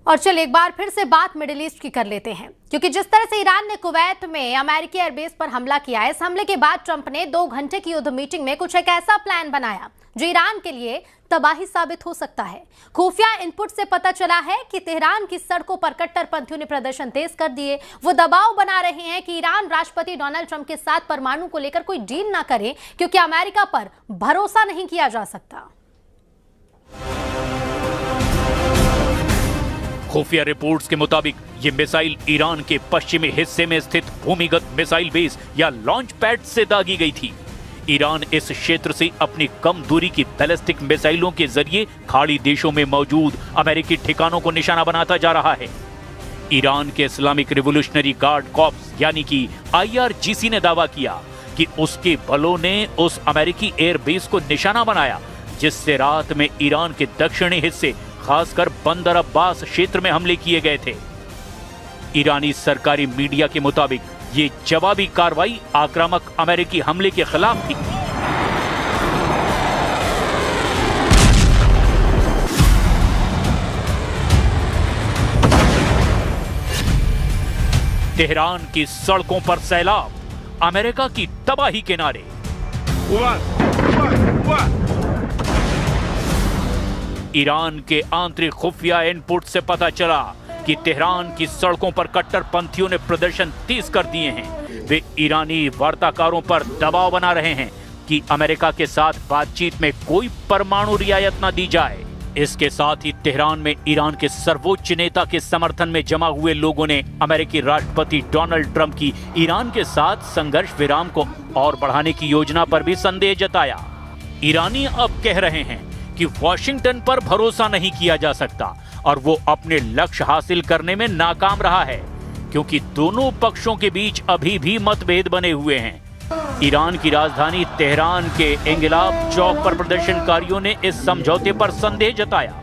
और चल एक बार फिर से बात मिडिल ईस्ट की कर लेते हैं, क्योंकि जिस तरह से ईरान ने कुवैत में अमेरिकी एयरबेस पर हमला किया है, इस हमले के बाद ट्रंप ने 2 घंटे की युद्ध मीटिंग में कुछ एक ऐसा प्लान बनाया जो ईरान के लिए तबाही साबित हो सकता है। खुफिया इनपुट से पता चला है कि तेहरान की सड़कों पर कट्टरपंथियों ने प्रदर्शन तेज कर दिए। वो दबाव बना रहे हैं कि ईरान राष्ट्रपति डोनाल्ड ट्रंप के साथ परमाणु को लेकर कोई डील ना करे, क्योंकि अमेरिका पर भरोसा नहीं किया जा सकता। खुफिया रिपोर्ट्स के मुताबिक ये मिसाइल ईरान के पश्चिमी हिस्से में स्थित भूमिगत मिसाइल बेस या लॉन्च पैड से दागी गई थी। ईरान इस क्षेत्र से अपनी कम दूरी की बैलिस्टिक मिसाइलों के जरिए खाड़ी देशों में मौजूद अमेरिकी ठिकानों को निशाना बनाता जा रहा है। ईरान के इस्लामिक रिवोल्यूशनरी गार्ड कॉर्प्स यानी कि IRGC ने दावा किया कि उसके बलों ने उस अमेरिकी एयरबेस को निशाना बनाया, जिससे रात में ईरान के दक्षिणी हिस्से खासकर बंदर अब्बास क्षेत्र में हमले किए गए थे। ईरानी सरकारी मीडिया के मुताबिक ये जवाबी कार्रवाई आक्रामक अमेरिकी हमले के खिलाफ थी। तेहरान की सड़कों पर सैलाब, अमेरिका की तबाही के नारे। ईरान के आंतरिक खुफिया इनपुट से पता चला कि तेहरान की सड़कों पर कट्टरपंथियों ने प्रदर्शन तेज कर दिए हैं। वे ईरानी वार्ताकारों पर दबाव बना रहे हैं कि अमेरिका के साथ बातचीत में कोई परमाणु रियायत न दी जाए। इसके साथ ही तेहरान में ईरान के सर्वोच्च नेता के समर्थन में जमा हुए लोगों ने अमेरिकी राष्ट्रपति डोनाल्ड ट्रंप की ईरान के साथ संघर्ष विराम को और बढ़ाने की योजना पर भी संदेह जताया। ईरानी अब कह रहे हैं कि वॉशिंगटन पर भरोसा नहीं किया जा सकता और वो अपने लक्ष्य हासिल करने में नाकाम रहा है, क्योंकि दोनों पक्षों के बीच अभी भी मतभेद बने हुए हैं। ईरान की राजधानी तेहरान के इंगिलाब चौक पर प्रदर्शनकारियों ने इस समझौते पर संदेह जताया।